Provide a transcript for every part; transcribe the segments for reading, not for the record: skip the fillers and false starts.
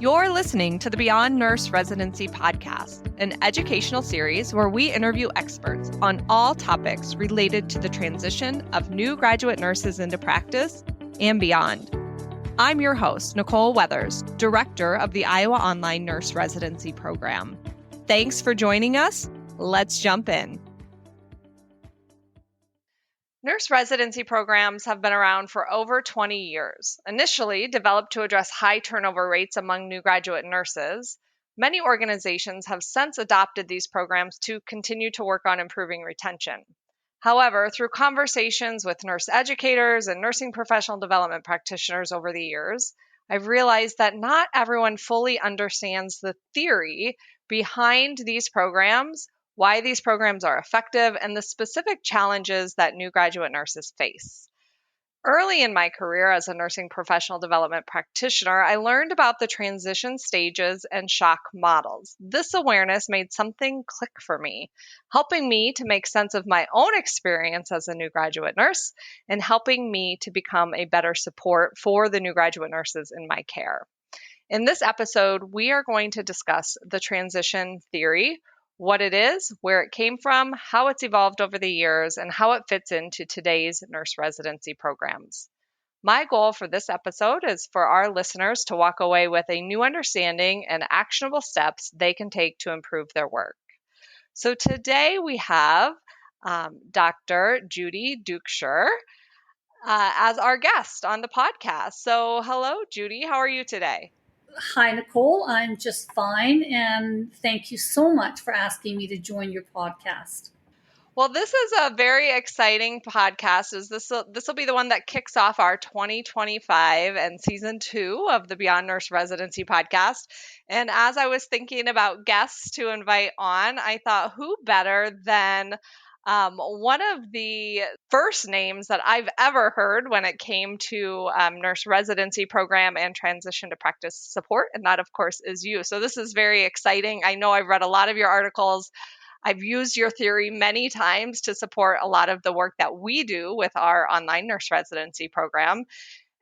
You're listening to the Beyond Nurse Residency podcast, an educational series where we interview experts on all topics related to the transition of new graduate nurses into practice and beyond. I'm your host, Nicole Weathers, Director of the Iowa Online Nurse Residency Program. Thanks for joining us. Let's jump in. Nurse residency programs have been around for over 20 years. Initially developed to address high turnover rates among new graduate nurses, many organizations have since adopted these programs to continue to work on improving retention. However, through conversations with nurse educators and nursing professional development practitioners over the years, I've realized that not everyone fully understands the theory behind these programs, why these programs are effective, and the specific challenges that new graduate nurses face. Early in my career as a nursing professional development practitioner, I learned about the transition stages and shock models. This awareness made something click for me, helping me to make sense of my own experience as a new graduate nurse and helping me to become a better support for the new graduate nurses in my care. In this episode, we are going to discuss the transition theory, what it is, where it came from, how it's evolved over the years, and how it fits into today's nurse residency programs. My goal for this episode is for our listeners to walk away with a new understanding and actionable steps they can take to improve their work. So today we have Dr. Judy Duchscher as our guest on the podcast. So hello, Judy. How are you today? Hi, Nicole. I'm just fine. And thank you so much for asking me to join your podcast. Well, this is a very exciting podcast. This will be the one that kicks off our 2025 and season 2 of the Beyond Nurse Residency podcast. And as I was thinking about guests to invite on, I thought who better than one of the first names that I've ever heard when it came to nurse residency program and transition to practice support. And that, of course, is you. So this is very exciting. I know I've read a lot of your articles. I've used your theory many times to support a lot of the work that we do with our online nurse residency program.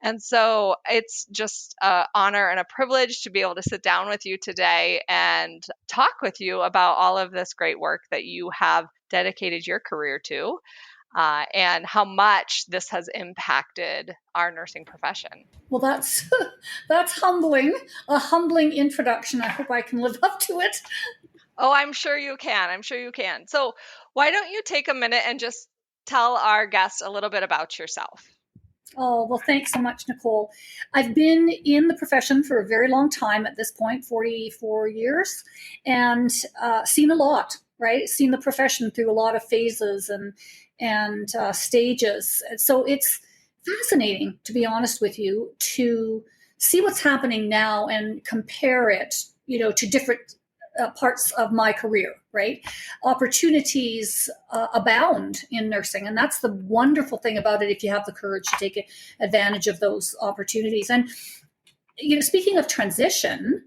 And so it's just an honor and a privilege to be able to sit down with you today and talk with you about all of this great work that you have dedicated your career to and how much this has impacted our nursing profession. Well, that's humbling, a humbling introduction. I hope I can live up to it. Oh, I'm sure you can. So why don't you take a minute and just tell our guests a little bit about yourself? Oh, well, thanks so much, Nicole. I've been in the profession for a very long time at this point, 44 years, and seen a lot, right? Seen the profession through a lot of phases and stages. So it's fascinating, to be honest with you, to see what's happening now and compare it, to different parts of my career, right? Opportunities abound in nursing. And that's the wonderful thing about it if you have the courage to take advantage of those opportunities. And, speaking of transition,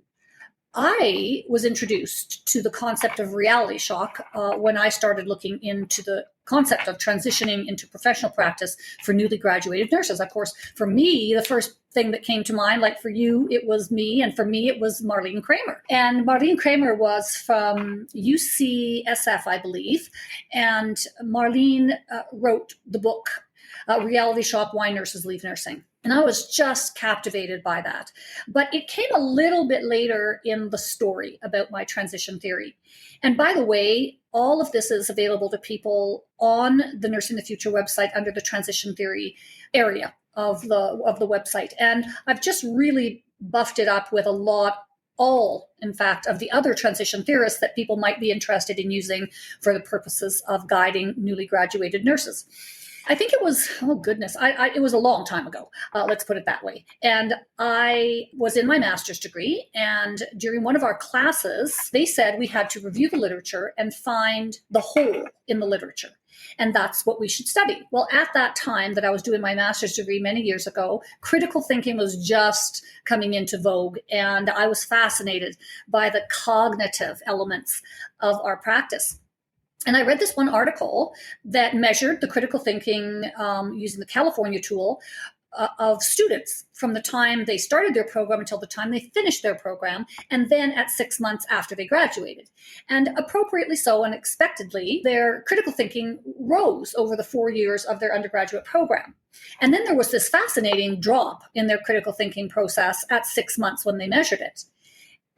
I was introduced to the concept of reality shock when I started looking into the concept of transitioning into professional practice for newly graduated nurses. Of course, for me, the first thing that came to mind, like for you, it was me. And for me, it was Marlene Kramer. And Marlene Kramer was from UCSF, I believe. And Marlene wrote the book, Reality Shock, Why Nurses Leave Nursing. And I was just captivated by that. But it came a little bit later in the story about my transition theory. And by the way, all of this is available to people on the Nursing the Future website under the transition theory area of the website. And I've just really buffed it up with in fact, of the other transition theorists that people might be interested in using for the purposes of guiding newly graduated nurses. I think it was, it was a long time ago. Let's put it that way. And I was in my master's degree. And during one of our classes, they said we had to review the literature and find the hole in the literature. And that's what we should study. Well, at that time that I was doing my master's degree many years ago, critical thinking was just coming into vogue. And I was fascinated by the cognitive elements of our practice. And I read this one article that measured the critical thinking using the California tool of students from the time they started their program until the time they finished their program, and then at 6 months after they graduated. And appropriately so and expectedly, their critical thinking rose over the 4 years of their undergraduate program. And then there was this fascinating drop in their critical thinking process at 6 months when they measured it.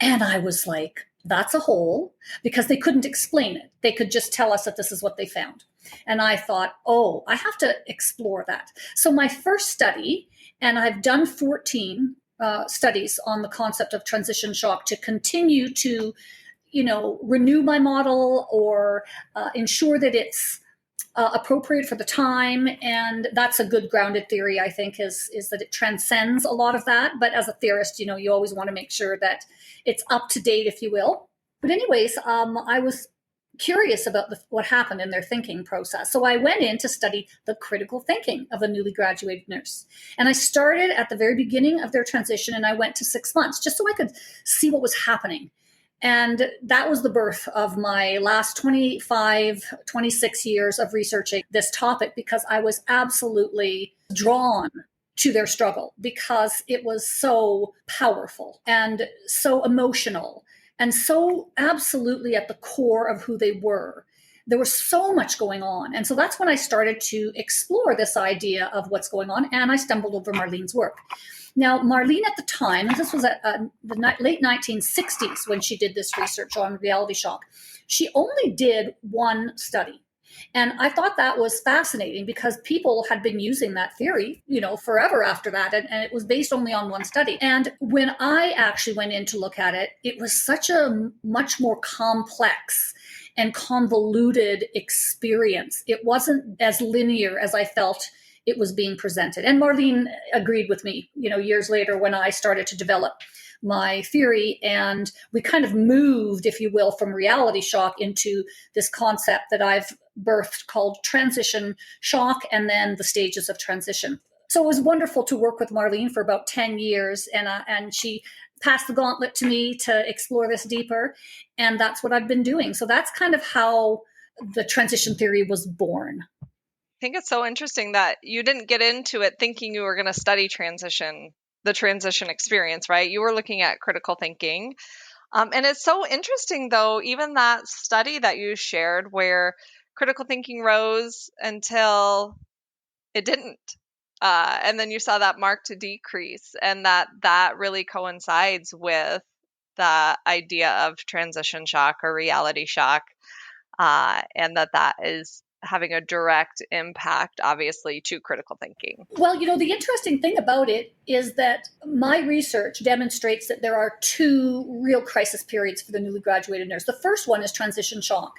And I was like, that's a hole, because they couldn't explain it. They could just tell us that this is what they found. And I thought, oh, I have to explore that. So my first study, and I've done 14 studies on the concept of transition shock to continue to, renew my model or ensure that it's appropriate for the time. And that's a good grounded theory, I think, is that it transcends a lot of that. But as a theorist, you always want to make sure that it's up to date, if you will. But anyways, I was curious about what happened in their thinking process. So I went in to study the critical thinking of a newly graduated nurse. And I started at the very beginning of their transition, and I went to 6 months just so I could see what was happening. And that was the birth of my last 25, 26 years of researching this topic, because I was absolutely drawn to their struggle because it was so powerful and so emotional and so absolutely at the core of who they were. There was so much going on. And so that's when I started to explore this idea of what's going on. And I stumbled over Marlene's work. Now, Marlene at the time, and this was at the late 1960s when she did this research on reality shock, she only did one study. And I thought that was fascinating because people had been using that theory, forever after that. And it was based only on one study. And when I actually went in to look at it, it was such a much more complex and convoluted experience. It wasn't as linear as I felt it was being presented. And Marlene agreed with me, years later when I started to develop my theory, and we kind of moved, if you will, from reality shock into this concept that I've birthed called transition shock, and then the stages of transition. So it was wonderful to work with Marlene for about 10 years, and she passed the gauntlet to me to explore this deeper, and that's what I've been doing. So that's kind of how the transition theory was born. I think it's so interesting that you didn't get into it thinking you were going to study the transition experience, right? You were looking at critical thinking. And it's so interesting, though, even that study that you shared where critical thinking rose until it didn't. And then you saw that marked decrease, and that really coincides with the idea of transition shock or reality shock, and that is having a direct impact, obviously, to critical thinking. Well, the interesting thing about it is that my research demonstrates that there are two real crisis periods for the newly graduated nurse. The first one is transition shock.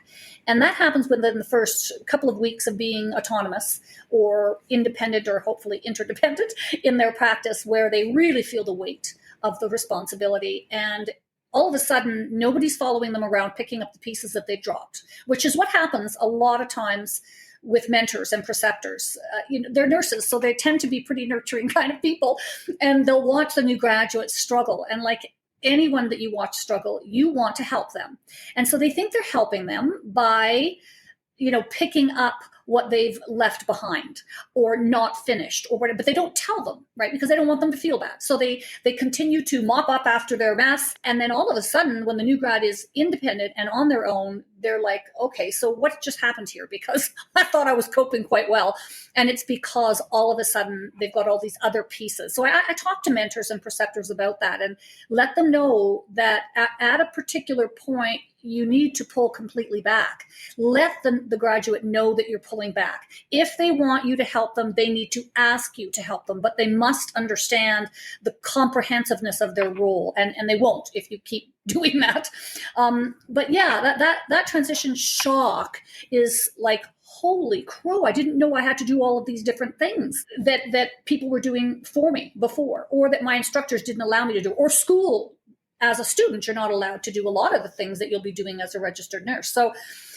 And that happens within the first couple of weeks of being autonomous or independent, or hopefully interdependent in their practice, where they really feel the weight of the responsibility. And all of a sudden, nobody's following them around picking up the pieces that they dropped, which is what happens a lot of times with mentors and preceptors. They're nurses, so they tend to be pretty nurturing kind of people, and they'll watch the new graduates struggle. And like anyone that you watch struggle, you want to help them. And so they think they're helping them by, picking up what they've left behind or not finished or whatever, but they don't tell them, right? Because they don't want them to feel bad. So they continue to mop up after their mess. And then all of a sudden, when the new grad is independent and on their own, they're like, okay, so what just happened here? Because I thought I was coping quite well. And it's because all of a sudden they've got all these other pieces. So I talk to mentors and preceptors about that and let them know that at a particular point, you need to pull completely back. Let the graduate know that you're pulling back. If they want you to help them, they need to ask you to help them, but they must understand the comprehensiveness of their role, and they won't if you keep doing that. But yeah, that transition shock is like, holy crow, I didn't know I had to do all of these different things that people were doing for me before, or that my instructors didn't allow me to do, or school. As a student, you're not allowed to do a lot of the things that you'll be doing as a registered nurse. So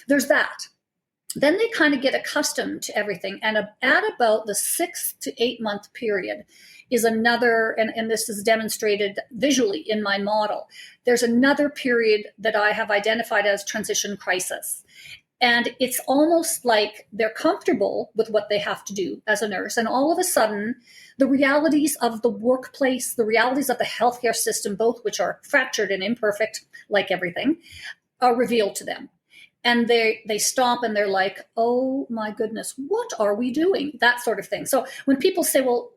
there's that. Then they kind of get accustomed to everything. And at about the 6 to 8 month period is another, and this is demonstrated visually in my model, there's another period that I have identified as transition crisis. And it's almost like they're comfortable with what they have to do as a nurse. And all of a sudden, the realities of the workplace, the realities of the healthcare system, both which are fractured and imperfect, like everything, are revealed to them. And they stop and they're like, oh my goodness, what are we doing? That sort of thing. So when people say, well,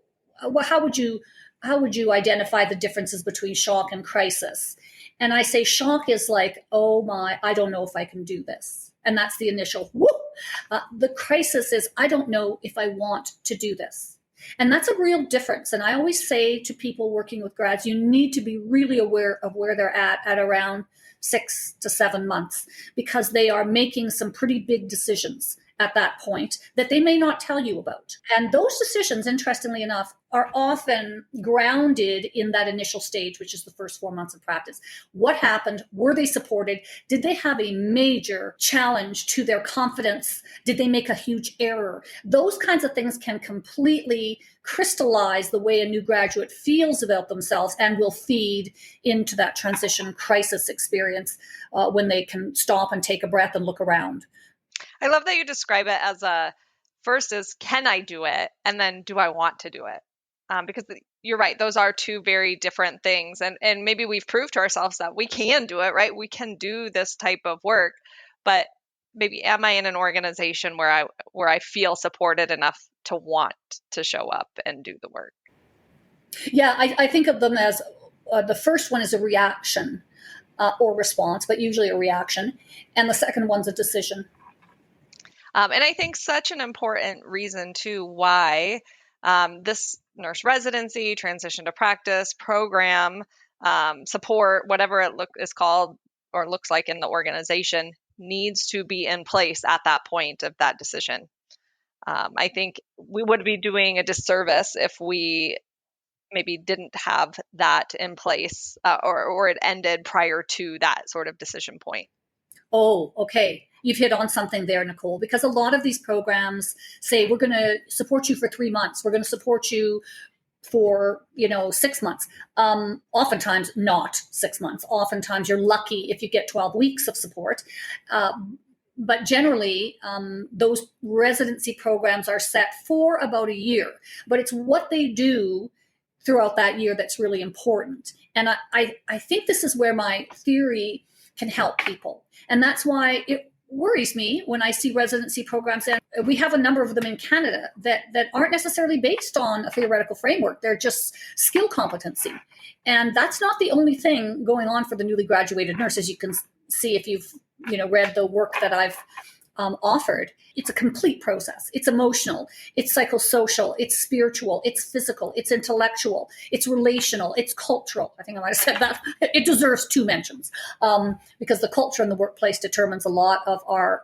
how would you identify the differences between shock and crisis? And I say shock is like, oh my, I don't know if I can do this. And that's the initial whoop. The crisis is, I don't know if I want to do this. And that's a real difference. And I always say to people working with grads, you need to be really aware of where they're at around 6 to 7 months, because they are making some pretty big decisions at that point that they may not tell you about. And those decisions, interestingly enough, are often grounded in that initial stage, which is the first 4 months of practice. What happened? Were they supported? Did they have a major challenge to their confidence? Did they make a huge error? Those kinds of things can completely crystallize the way a new graduate feels about themselves and will feed into that transition crisis experience when they can stop and take a breath and look around. I love that you describe it as first is, can I do it? And then, do I want to do it? Because you're right. Those are two very different things. And maybe we've proved to ourselves that we can do it, right? We can do this type of work, but maybe am I in an organization where I feel supported enough to want to show up and do the work? Yeah, I think of them as the first one is a reaction or response, but usually a reaction. And the second one's a decision. And I think such an important reason too why this nurse residency, transition to practice program, support, whatever it is called or looks like in the organization, needs to be in place at that point of that decision. I think we would be doing a disservice if we maybe didn't have that in place or it ended prior to that sort of decision point. Oh, okay. You've hit on something there, Nicole, because a lot of these programs say, we're going to support you for 3 months. We're going to support you for, 6 months. Oftentimes not 6 months. Oftentimes you're lucky if you get 12 weeks of support. But generally, those residency programs are set for about a year. But it's what they do throughout that year that's really important. And I think this is where my theory can help people. And that's why it worries me when I see residency programs, and we have a number of them in Canada that aren't necessarily based on a theoretical framework. They're just skill competency. And that's not the only thing going on for the newly graduated nurses. You can see if you've read the work that I've offered. It's a complete process. It's emotional, it's psychosocial, it's spiritual, it's physical, it's intellectual, it's relational, it's cultural. I think I might have said that. It deserves 2 mentions because the culture in the workplace determines a lot of our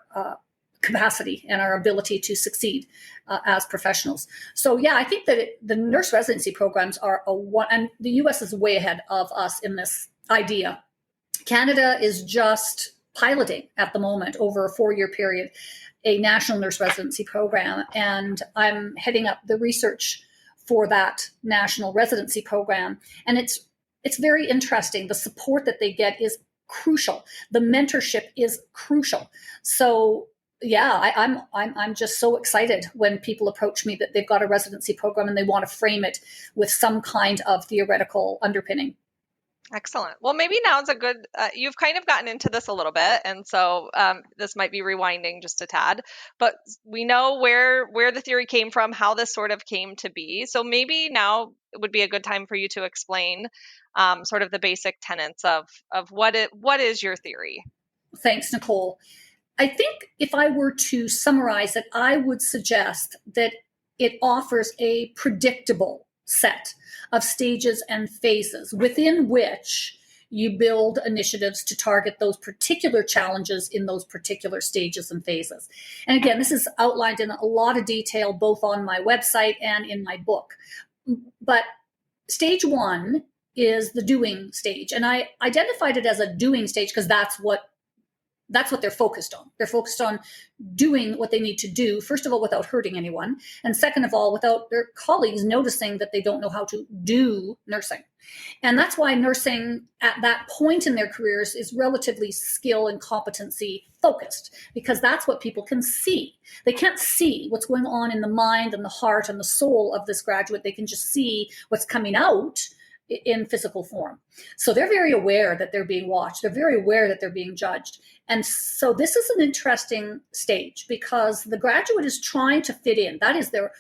capacity and our ability to succeed as professionals. So yeah, I think that the nurse residency programs are and the US is way ahead of us in this idea. Canada is just piloting at the moment over a 4-year period a national nurse residency program, and I'm heading up the research for that national residency program. And it's very interesting. The support that they get is crucial. The mentorship is crucial. So yeah, I'm just so excited when people approach me that they've got a residency program and they want to frame it with some kind of theoretical underpinning. Excellent. Well, maybe now's a good, you've kind of gotten into this a little bit. And so this might be rewinding just a tad, but we know where the theory came from, how this sort of came to be. So maybe now it would be a good time for you to explain sort of the basic tenets of what is your theory? Thanks, Nicole. I think if I were to summarize it, I would suggest that it offers a predictable set of stages and phases within which you build initiatives to target those particular challenges in those particular stages and phases. And again, this is outlined in a lot of detail, both on my website and in my book. But stage 1 is the doing stage. And I identified it as a doing stage because that's what That's what they're focused on. They're focused on doing what they need to do, first of all, without hurting anyone. And second of all, without their colleagues noticing that they don't know how to do nursing. And that's why nursing at that point in their careers is relatively skill and competency focused, because that's what people can see. They can't see what's going on in the mind and the heart and the soul of this graduate. They can just see what's coming out in physical form. So they're very aware that they're being watched. They're very aware that they're being judged. And so this is an interesting stage because the graduate is trying to fit in. That is their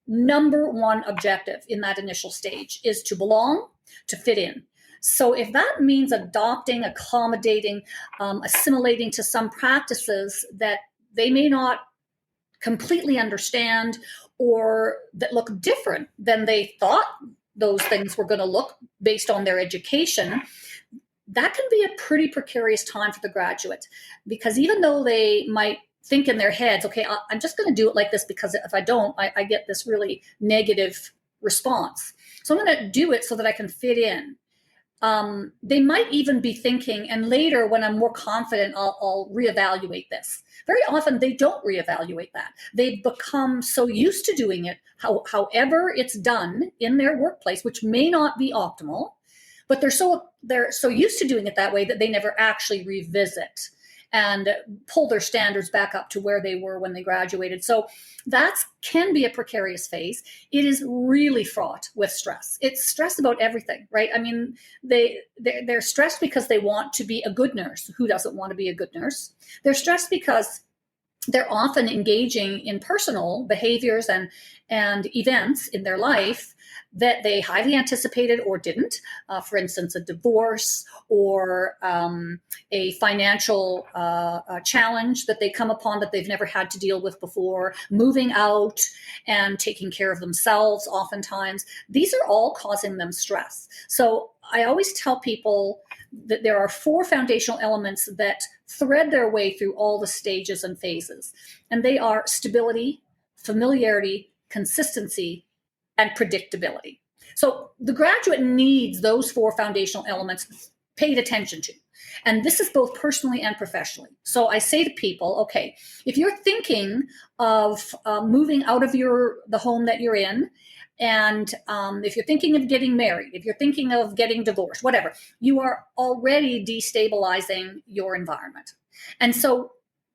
number one objective in that initial stage, is to belong, to fit in. So if that means adopting, accommodating, assimilating to some practices that they may not completely understand or that look different than they thought those things were going to look based on their education, that can be a pretty precarious time for the graduate, because even though they might think in their heads, okay, I'm just going to do it like this because if I don't, I get this really negative response. So I'm going to do it so that I can fit in. They might even be thinking, and later when I'm more confident, I'll reevaluate this. Very often they don't reevaluate that. They've become so used to doing it, however it's done in their workplace, which may not be optimal, but they're so used to doing it that way that they never actually revisit and pull their standards back up to where they were when they graduated. So that can be a precarious phase. It is really fraught with stress. It's stress about everything, right? I mean, they're stressed because they want to be a good nurse. Who doesn't want to be a good nurse? They're stressed because they're often engaging in personal behaviors and events in their life that they highly anticipated or didn't. For instance, a divorce or a financial challenge that they come upon that they've never had to deal with before, moving out and taking care of themselves oftentimes. These are all causing them stress. So I always tell people that there are 4 foundational elements that thread their way through all the stages and phases. And they are stability, familiarity, consistency, and predictability. So the graduate needs those 4 foundational elements paid attention to. And this is both personally and professionally. So I say to people, okay, if you're thinking of moving out of the home that you're in, and if you're thinking of getting married, if you're thinking of getting divorced, whatever, you are already destabilizing your environment. And so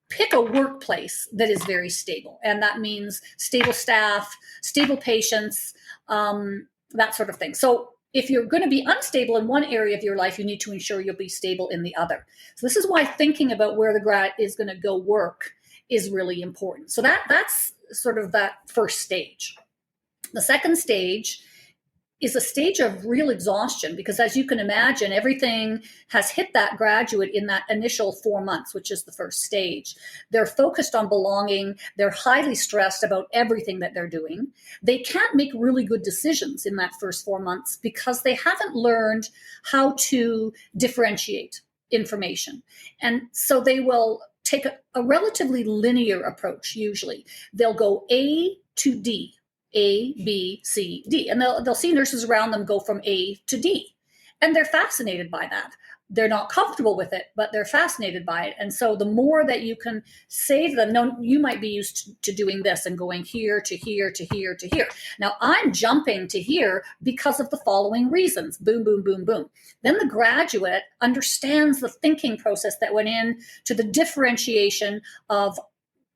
pick a workplace that is very stable. And that means stable staff, stable patients, that sort of thing. So if you're going to be unstable in one area of your life, you need to ensure you'll be stable in the other. So this is why thinking about where the grad is going to go work is really important. So that's sort of that first stage. The second stage is a stage of real exhaustion because, as you can imagine, everything has hit that graduate in that initial 4 months, which is the first stage. They're focused on belonging. They're highly stressed about everything that they're doing. They can't make really good decisions in that first 4 months because they haven't learned how to differentiate information. And so they will take a relatively linear approach usually. They'll go A to D. A, B, C, D. And they'll see nurses around them go from A to D. And they're fascinated by that. They're not comfortable with it, but they're fascinated by it. And so the more that you can say to them, no, you might be used to doing this and going here to here to here to here. Now I'm jumping to here because of the following reasons. Boom, boom, boom, boom. Then the graduate understands the thinking process that went in to the differentiation of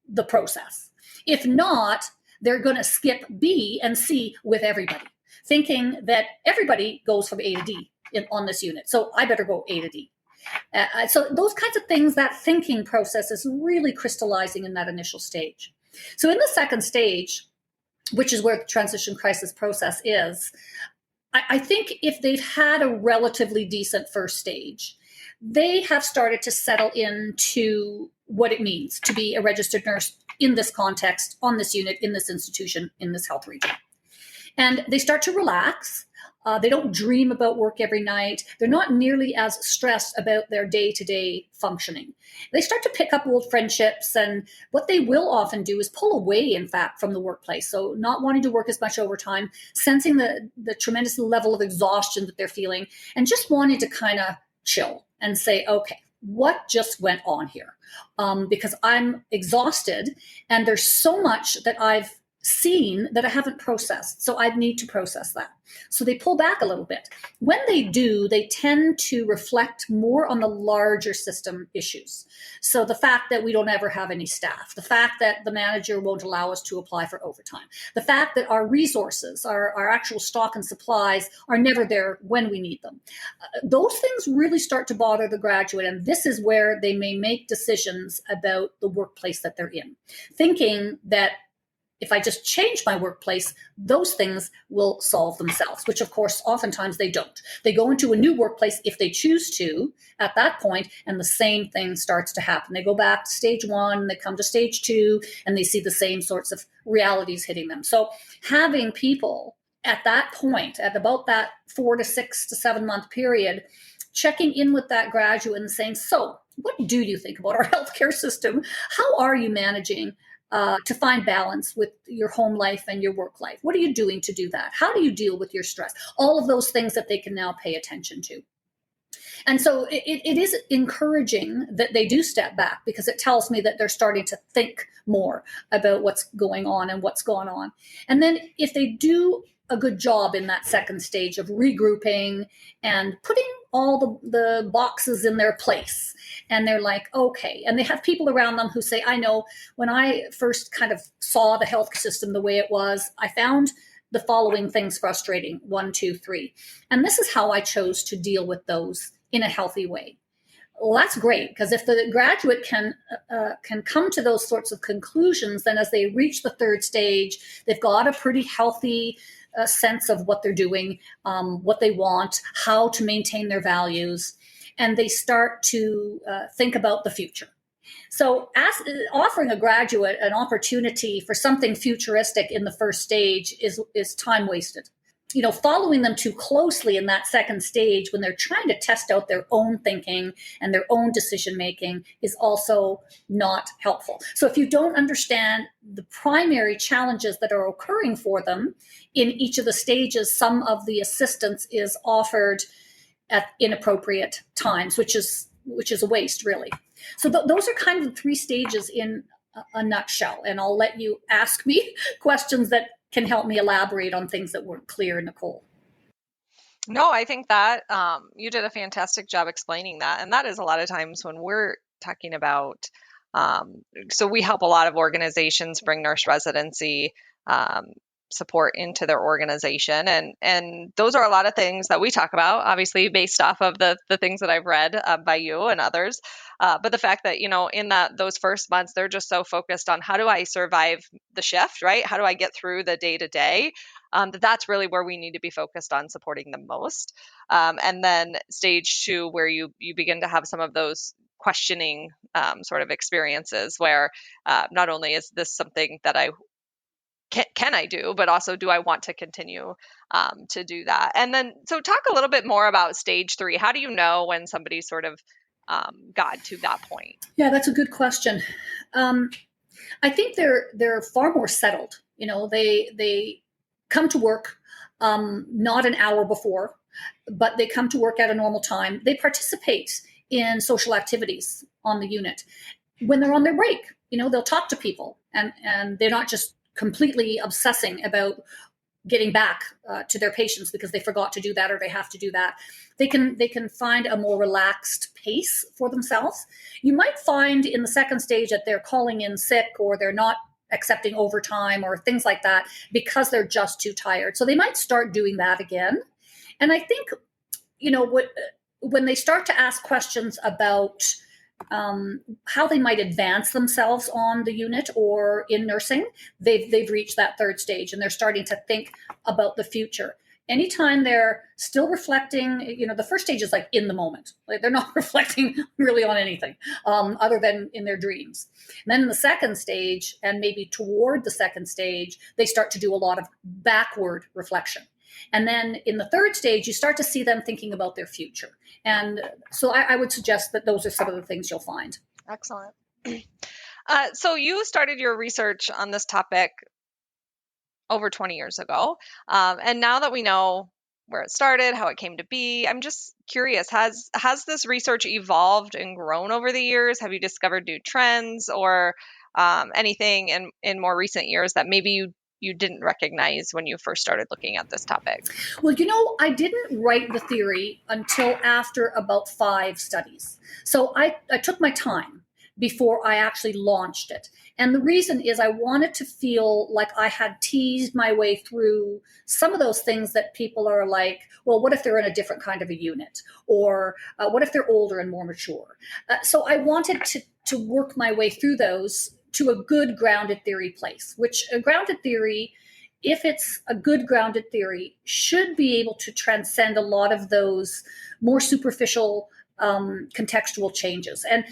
the process. If not, they're going to skip B and C with everybody, thinking that everybody goes from A to D on this unit. So I better go A to D. So those kinds of things, that thinking process is really crystallizing in that initial stage. So in the second stage, which is where the transition crisis process is, I think if they've had a relatively decent first stage, they have started to settle into what it means to be a registered nurse in this context, on this unit, in this institution, in this health region. And they start to relax. They don't dream about work every night. They're not nearly as stressed about their day-to-day functioning. They start to pick up old friendships, and what they will often do is pull away, in fact, from the workplace. So not wanting to work as much overtime, sensing the tremendous level of exhaustion that they're feeling, and just wanting to kind of chill and say, okay, what just went on here? Because I'm exhausted and there's so much that I've seen that I haven't processed. So I need to process that. So they pull back a little bit. When they do, they tend to reflect more on the larger system issues. So the fact that we don't ever have any staff, the fact that the manager won't allow us to apply for overtime, the fact that our resources, our actual stock and supplies are never there when we need them. Those things really start to bother the graduate, and this is where they may make decisions about the workplace that they're in, thinking that if I just change my workplace, those things will solve themselves, which of course, oftentimes they don't. They go into a new workplace if they choose to at that point, and the same thing starts to happen. They go back to stage one, they come to stage two, and they see the same sorts of realities hitting them. So having people at that point, at about that 4 to 6 to 7 month period, checking in with that graduate and saying, so what do you think about our healthcare system? How are you managing to find balance with your home life and your work life? What are you doing to do that? How do you deal with your stress? All of those things that they can now pay attention to. And so it is encouraging that they do step back, because it tells me that they're starting to think more about what's going on and what's gone on. And then if they do a good job in that second stage of regrouping and putting all the boxes in their place, and they're like, okay, and they have people around them who say, I know when I first kind of saw the health system the way it was, I found the following things frustrating, 1, 2, 3. And this is how I chose to deal with those in a healthy way. Well, that's great, because if the graduate can come to those sorts of conclusions, then as they reach the third stage, they've got a pretty healthy sense of what they're doing, what they want, how to maintain their values, and they start to think about the future. So offering a graduate an opportunity for something futuristic in the first stage is time wasted. Following them too closely in that second stage when they're trying to test out their own thinking and their own decision making is also not helpful. So if you don't understand the primary challenges that are occurring for them in each of the stages, some of the assistance is offered at inappropriate times, which is a waste, really. So those are kind of the 3 stages in a nutshell. And I'll let you ask me questions that can help me elaborate on things that weren't clear, Nicole. No, I think that you did a fantastic job explaining that. And that is a lot of times when we're talking about, so we help a lot of organizations bring nurse residency support into their organization. And those are a lot of things that we talk about, obviously based off of the things that I've read by you and others. But the fact that, in those first months, they're just so focused on how do I survive the shift, right? How do I get through the day to day? That's really where we need to be focused on supporting them most. And then stage 2, where you begin to have some of those questioning sort of experiences where not only is this something that I can I do, but also do I want to continue to do that? And then, so talk a little bit more about stage 3. How do you know when somebody's sort of got to that point? Yeah, that's a good question. I think they're far more settled. They come to work not an hour before, but they come to work at a normal time. They participate in social activities on the unit. When they're on their break, they'll talk to people, and they're not just completely obsessing about getting back to their patients because they forgot to do that or they have to do that. They can find a more relaxed pace for themselves. You might find in the second stage that they're calling in sick, or they're not accepting overtime or things like that because they're just too tired. So they might start doing that again. And I think, when they start to ask questions about how they might advance themselves on the unit or in nursing, they've reached that third stage, and they're starting to think about the future. Anytime they're still reflecting, the first stage is like in the moment. Like they're not reflecting really on anything other than in their dreams. And then in the second stage, and maybe toward the second stage, they start to do a lot of backward reflection. And then in the third stage, you start to see them thinking about their future. And so I would suggest that those are some of the things you'll find. Excellent. So you started your research on this topic over 20 years ago. And now that we know where it started, how it came to be. I'm just curious, has this research evolved and grown over the years? Have you discovered new trends or anything in more recent years that maybe you didn't recognize when you first started looking at this topic? Well, I didn't write the theory until after about 5 studies. So I took my time before I actually launched it. And the reason is I wanted to feel like I had teased my way through some of those things that people are like, well, what if they're in a different kind of a unit? Or what if they're older and more mature? So I wanted to work my way through those to a good grounded theory place, which a grounded theory, if it's a good grounded theory, should be able to transcend a lot of those more superficial contextual changes. And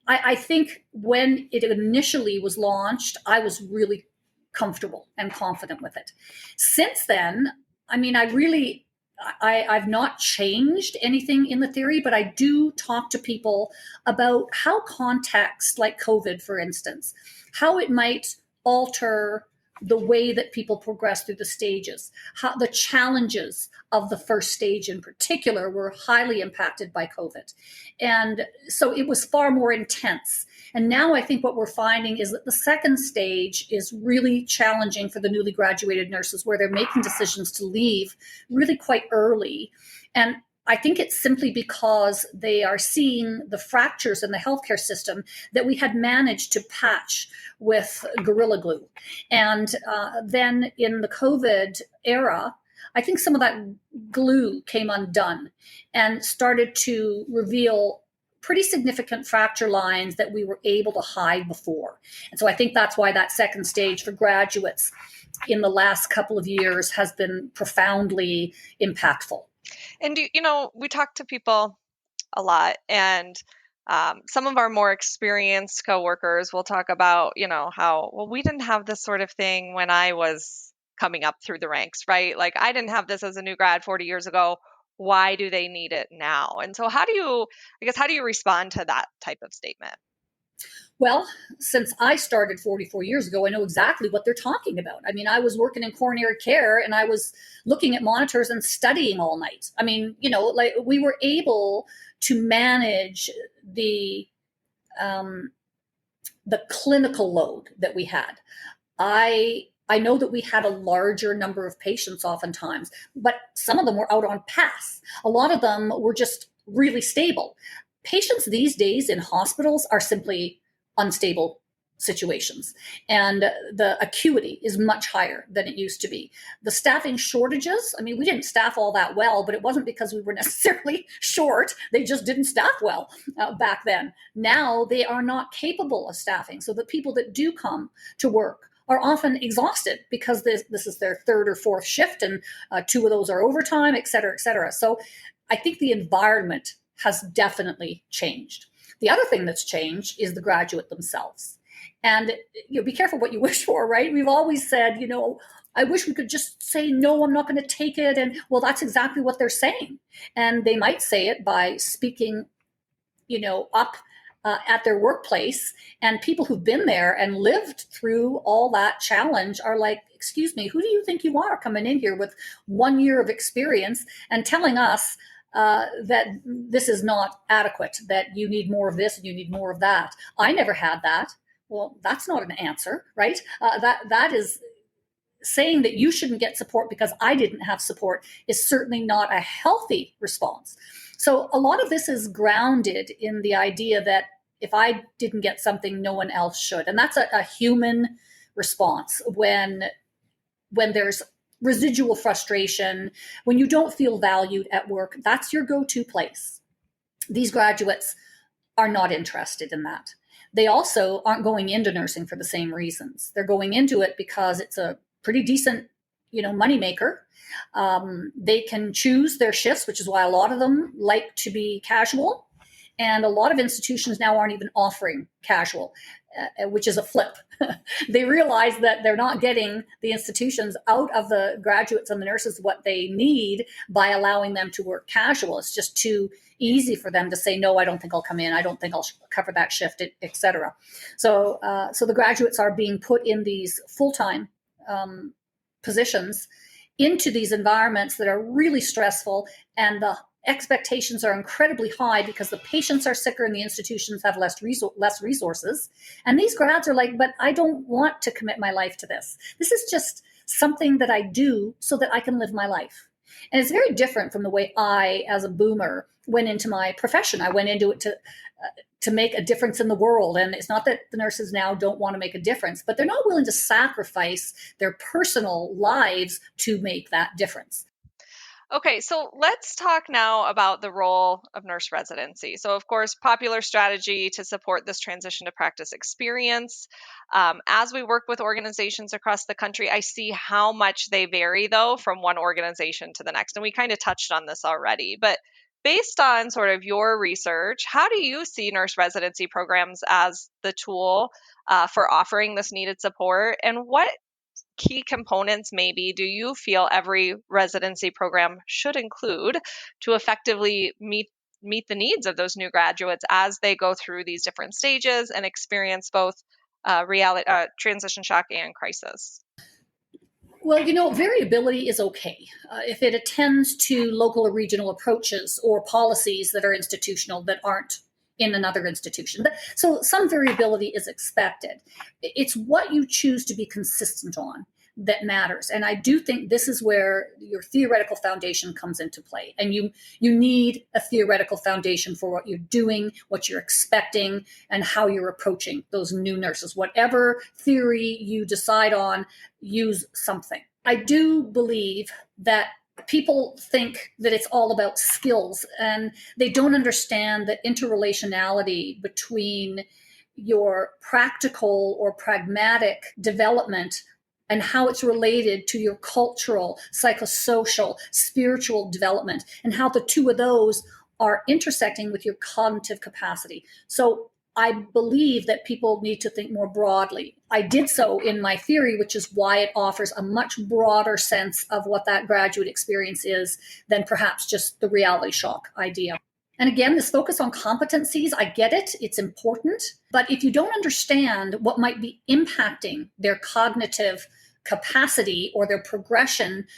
I think when it initially was launched, I was really comfortable and confident with it. Since then, I mean, I've not changed anything in the theory, but I do talk to people about how context, like COVID, for instance, how it might alter the way that people progress through the stages, how the challenges of the first stage in particular were highly impacted by COVID. And so it was far more intense. And now I think what we're finding is that the second stage is really challenging for the newly graduated nurses, where they're making decisions to leave really quite early. And I think it's simply because they are seeing the fractures in the healthcare system that we had managed to patch with Gorilla Glue. And then in the COVID era, I think some of that glue came undone and started to reveal pretty significant fracture lines that we were able to hide before. And so I think that's why that second stage for graduates in the last couple of years has been profoundly impactful. And we talk to people a lot, and some of our more experienced coworkers will talk about, how, well, we didn't have this sort of thing when I was coming up through the ranks, right? Like, I didn't have this as a new grad 40 years ago. Why do they need it now? And so how do you respond to that type of statement? Well, since I started 44 years ago, I know exactly what they're talking about. I mean, I was working in coronary care and I was looking at monitors and studying all night. I mean, like we were able to manage the clinical load that we had. I know that we had a larger number of patients oftentimes, but some of them were out on pass. A lot of them were just really stable. Patients these days in hospitals are simply unstable situations, and the acuity is much higher than it used to be. The staffing shortages, I mean, we didn't staff all that well, but it wasn't because we were necessarily short. They just didn't staff well back then. Now they are not capable of staffing, so the people that do come to work are often exhausted because this is their third or fourth shift, and 2 of those are overtime, et cetera, et cetera. So I think the environment has definitely changed. The other thing that's changed is the graduate themselves. And be careful what you wish for, right? We've always said, I wish we could just say, no, I'm not going to take it. And well, that's exactly what they're saying. And they might say it by speaking, up at their workplace. And people who've been there and lived through all that challenge are like, excuse me, who do you think you are coming in here with 1 year of experience and telling us that this is not adequate, that you need more of this and you need more of that. I never had that. Well, that's not an answer, right? That is saying that you shouldn't get support because I didn't have support is certainly not a healthy response. So a lot of this is grounded in the idea that if I didn't get something, no one else should. And that's a human response when there's residual frustration, when you don't feel valued at work. That's your go-to place. These graduates are not interested in that. They also aren't going into nursing for the same reasons. They're going into it because it's a pretty decent, moneymaker. They can choose their shifts, which is why a lot of them like to be casual. And a lot of institutions now aren't even offering casual, which is a flip. They realize that they're not getting the institutions out of the graduates and the nurses what they need by allowing them to work casual. It's just too easy for them to say, no, I don't think I'll come in. I don't think I'll cover that shift, et cetera. So the graduates are being put in these full-time positions into these environments that are really stressful, and the expectations are incredibly high because the patients are sicker and the institutions have less resources. And these grads are like, but I don't want to commit my life to this. This is just something that I do so that I can live my life. And it's very different from the way I, as a boomer, went into my profession. I went into it to make a difference in the world. And it's not that the nurses now don't want to make a difference, but they're not willing to sacrifice their personal lives to make that difference. Okay, so let's talk now about the role of nurse residency. So, of course, popular strategy to support this transition to practice experience. As we work with organizations across the country, I see how much they vary, though, from one organization to the next. And we kind of touched on this already. But based on sort of your research, how do you see nurse residency programs as the tool for offering this needed support? And what key components maybe do you feel every residency program should include to effectively meet the needs of those new graduates as they go through these different stages and experience both transition shock and crisis? Well, variability is okay if it attends to local or regional approaches or policies that are institutional that aren't in another institution. So some variability is expected. It's what you choose to be consistent on that matters. And I do think this is where your theoretical foundation comes into play. And you need a theoretical foundation for what you're doing, what you're expecting, and how you're approaching those new nurses. Whatever theory you decide on, use something. I do believe that people think that it's all about skills, and they don't understand the interrelationality between your practical or pragmatic development and how it's related to your cultural, psychosocial, spiritual development, and how the two of those are intersecting with your cognitive capacity. So I believe that people need to think more broadly. I did so in my theory, which is why it offers a much broader sense of what that graduate experience is than perhaps just the reality shock idea. And again, this focus on competencies, I get it, it's important. But if you don't understand what might be impacting their cognitive capacity or their progression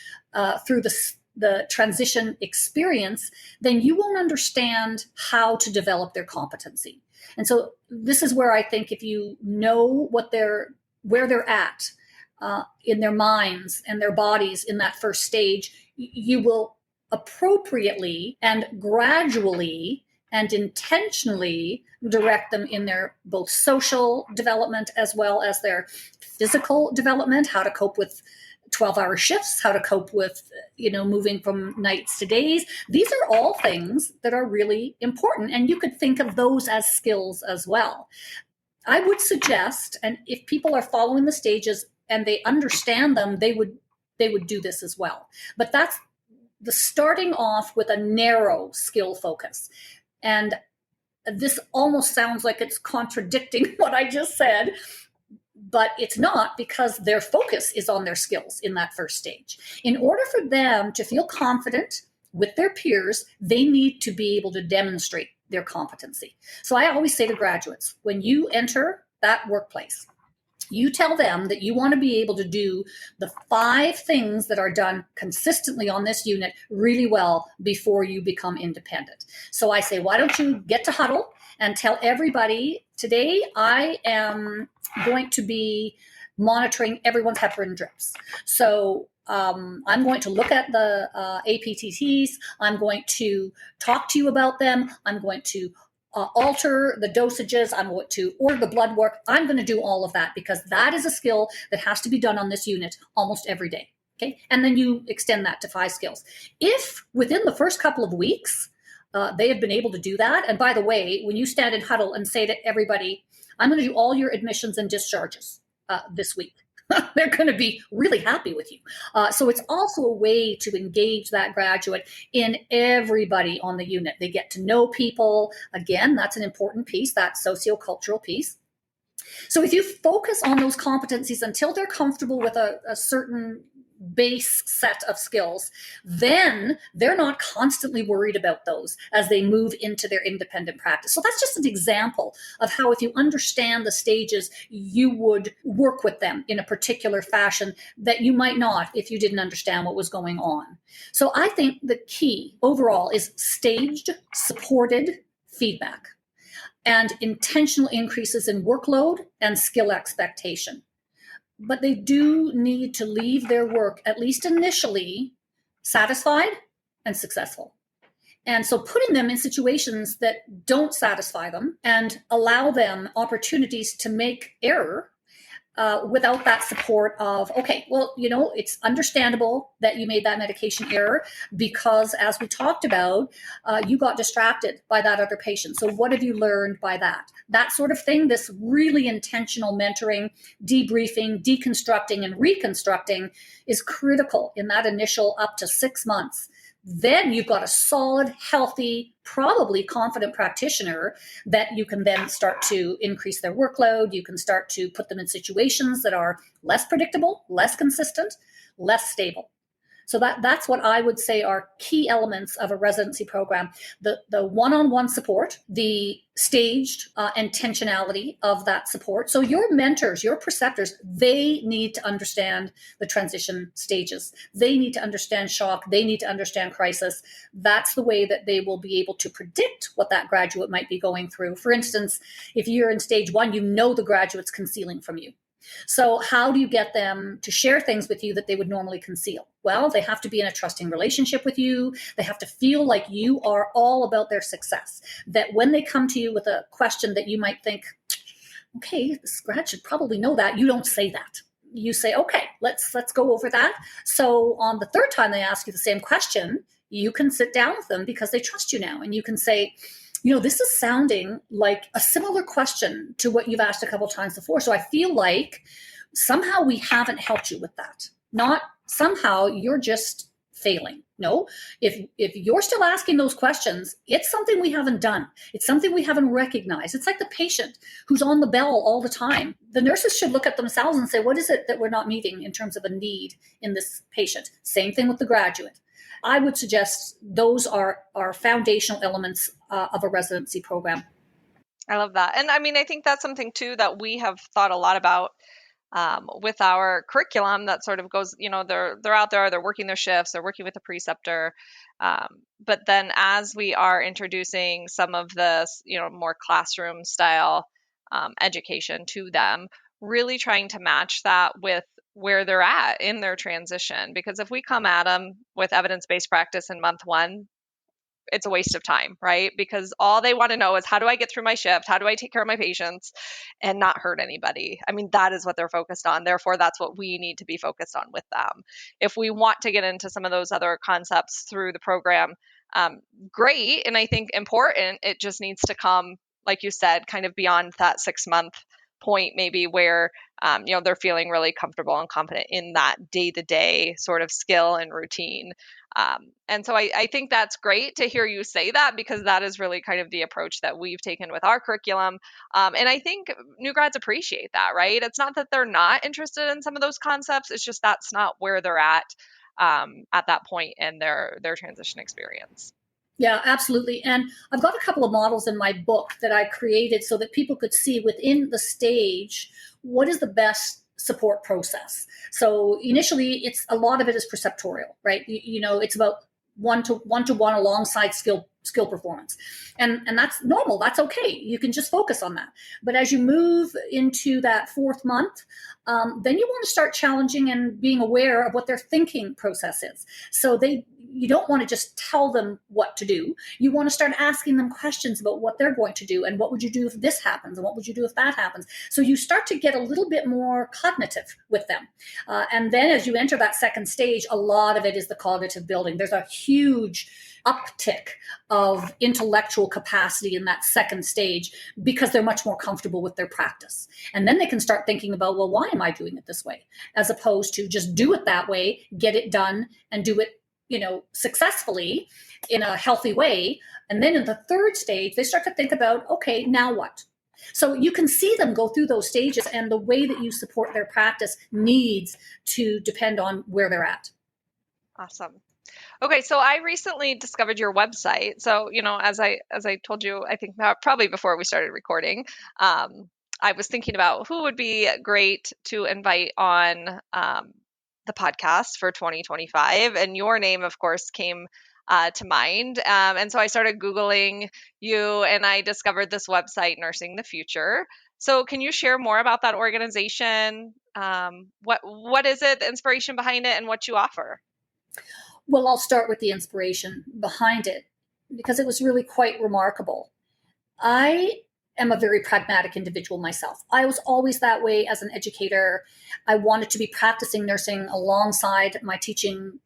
through the transition experience, then you won't understand how to develop their competency. And so this is where I think if you know where they're at in their minds and their bodies in that first stage, you will appropriately and gradually and intentionally direct them in their both social development as well as their physical development, how to cope with 12-hour shifts, how to cope with, moving from nights to days. These are all things that are really important. And you could think of those as skills as well. I would suggest, and if people are following the stages and they understand them, they would do this as well. But that's the starting off with a narrow skill focus. And this almost sounds like it's contradicting what I just said, but it's not, because their focus is on their skills in that first stage. In order for them to feel confident with their peers, they need to be able to demonstrate their competency. So I always say to graduates, when you enter that workplace, you tell them that you want to be able to do the 5 things that are done consistently on this unit really well before you become independent. So I say, why don't you get to huddle and tell everybody, today I am going to be monitoring everyone's heparin drips. So I'm going to look at the APTTs. I'm going to talk to you about them. I'm going to alter the dosages. I'm going to order the blood work. I'm going to do all of that because that is a skill that has to be done on this unit almost every day. Okay. And then you extend that to 5 skills. If within the first couple of weeks, they have been able to do that. And by the way, when you stand in huddle and say to everybody, I'm going to do all your admissions and discharges this week, they're going to be really happy with you. So it's also a way to engage that graduate in everybody on the unit. They get to know people. Again, that's an important piece, that sociocultural piece. So if you focus on those competencies until they're comfortable with a certain base set of skills, then they're not constantly worried about those as they move into their independent practice. So that's just an example of how, if you understand the stages, you would work with them in a particular fashion that you might not if you didn't understand what was going on. So I think the key overall is staged, supported feedback and intentional increases in workload and skill expectation. But they do need to leave their work, at least initially, satisfied and successful. And so putting them in situations that don't satisfy them and allow them opportunities to make error without that support of, okay, well, it's understandable that you made that medication error because, as we talked about, you got distracted by that other patient. So what have you learned by that? That sort of thing, this really intentional mentoring, debriefing, deconstructing, and reconstructing is critical in that initial up to 6 months. Then you've got a solid, healthy, probably confident practitioner that you can then start to increase their workload. You can start to put them in situations that are less predictable, less consistent, less stable. So that's what I would say are key elements of a residency program. The one-on-one support, the staged intentionality of that support. So your mentors, your preceptors, they need to understand the transition stages. They need to understand shock. They need to understand crisis. That's the way that they will be able to predict what that graduate might be going through. For instance, if you're in stage 1, the graduate's concealing from you. So how do you get them to share things with you that they would normally conceal? Well, they have to be in a trusting relationship with you. They have to feel like you are all about their success. That when they come to you with a question that you might think, okay, this grad should probably know that, you don't say that. You say, okay, let's go over that. So on the third time they ask you the same question, you can sit down with them because they trust you now. And you can say, this is sounding like a similar question to what you've asked a couple times before. So I feel like somehow we haven't helped you with that. Not somehow you're just failing. No, if you're still asking those questions, it's something we haven't done. It's something we haven't recognized. It's like the patient who's on the bell all the time. The nurses should look at themselves and say, what is it that we're not meeting in terms of a need in this patient? Same thing with the graduate. I would suggest those are foundational elements of a residency program. I love that. And I think that's something too that we have thought a lot about with our curriculum that sort of goes, they're out there, they're working their shifts, they're working with a preceptor. But then as we are introducing some of this, more classroom style education to them, really trying to match that with where they're at in their transition. Because if we come at them with evidence-based practice in month 1, it's a waste of time, right? Because all they want to know is, how do I get through my shift? How do I take care of my patients and not hurt anybody? That is what they're focused on. Therefore, that's what we need to be focused on with them. If we want to get into some of those other concepts through the program, great. And I think important, it just needs to come, like you said, kind of beyond that 6-month point, maybe where they're feeling really comfortable and confident in that day-to-day sort of skill and routine. And so I think that's great to hear you say that, because that is really kind of the approach that we've taken with our curriculum. And I think new grads appreciate that, right? It's not that they're not interested in some of those concepts. It's just that's not where they're at that point in their transition experience. Yeah, absolutely. And I've got a couple of models in my book that I created so that people could see within the stage what is the best support process. So initially, a lot of it is preceptorial, right? It's about one-to-one alongside skill performance. And that's normal. That's okay. You can just focus on that. But as you move into that 4th month, then you want to start challenging and being aware of what their thinking process is. So you don't want to just tell them what to do. You want to start asking them questions about what they're going to do, and what would you do if this happens, and what would you do if that happens. So you start to get a little bit more cognitive with them. And then as you enter that 2nd stage, a lot of it is the cognitive building. There's a huge uptick of intellectual capacity in that 2nd stage because they're much more comfortable with their practice. And then they can start thinking about, well, why am I doing it this way? As opposed to just do it that way, get it done, and do it successfully in a healthy way. And then in the 3rd stage, they start to think about, okay, now what? So you can see them go through those stages, and the way that you support their practice needs to depend on where they're at. Awesome. Okay, so I recently discovered your website. So, as I told you, I think probably before we started recording, I was thinking about who would be great to invite on the podcast for 2025, and your name, of course, came to mind. And so I started Googling you, and I discovered this website, Nursing the Future. So, can you share more about that organization? What is it, the inspiration behind it, and what you offer? Well, I'll start with the inspiration behind it because it was really quite remarkable. I am a very pragmatic individual myself. I was always that way as an educator. I wanted to be practicing nursing alongside my teaching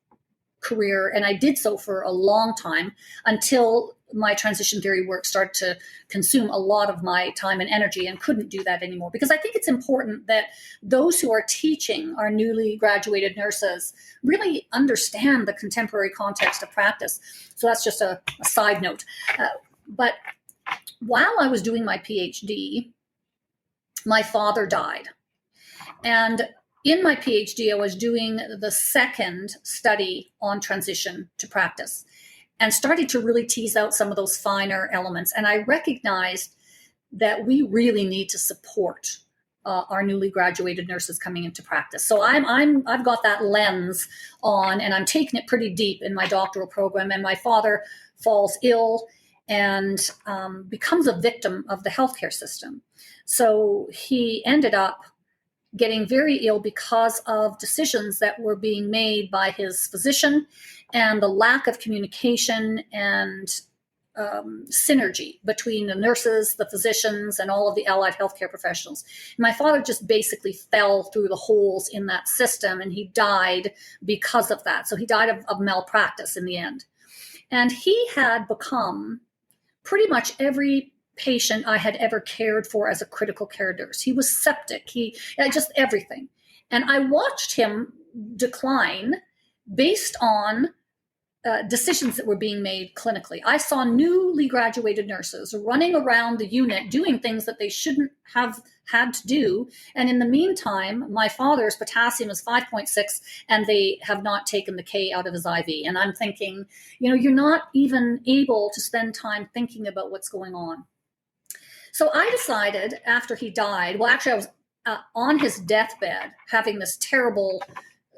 career, and I did so for a long time until my transition theory work started to consume a lot of my time and energy, and couldn't do that anymore, because I think it's important that those who are teaching our newly graduated nurses really understand the contemporary context of practice. So that's just a side note. But while I was doing my PhD, my father died. And in my PhD, I was doing the second study on transition to practice and started to really tease out some of those finer elements. And I recognized that we really need to support our newly graduated nurses coming into practice. So I've got that lens on, and I'm taking it pretty deep in my doctoral program. And my father falls ill and becomes a victim of the healthcare system. So he ended up getting very ill because of decisions that were being made by his physician and the lack of communication and synergy between the nurses, the physicians, and all of the allied healthcare professionals. My father just basically fell through the holes in that system, and he died because of that. So he died of malpractice in the end. And he had become pretty much every patient I had ever cared for as a critical care nurse. He was septic, just everything. And I watched him decline based on decisions that were being made clinically. I saw newly graduated nurses running around the unit doing things that they shouldn't have had to do. And in the meantime, my father's potassium is 5.6, and they have not taken the K out of his IV. And I'm thinking, you're not even able to spend time thinking about what's going on. So I decided after he died, well, actually I was on his deathbed having this terrible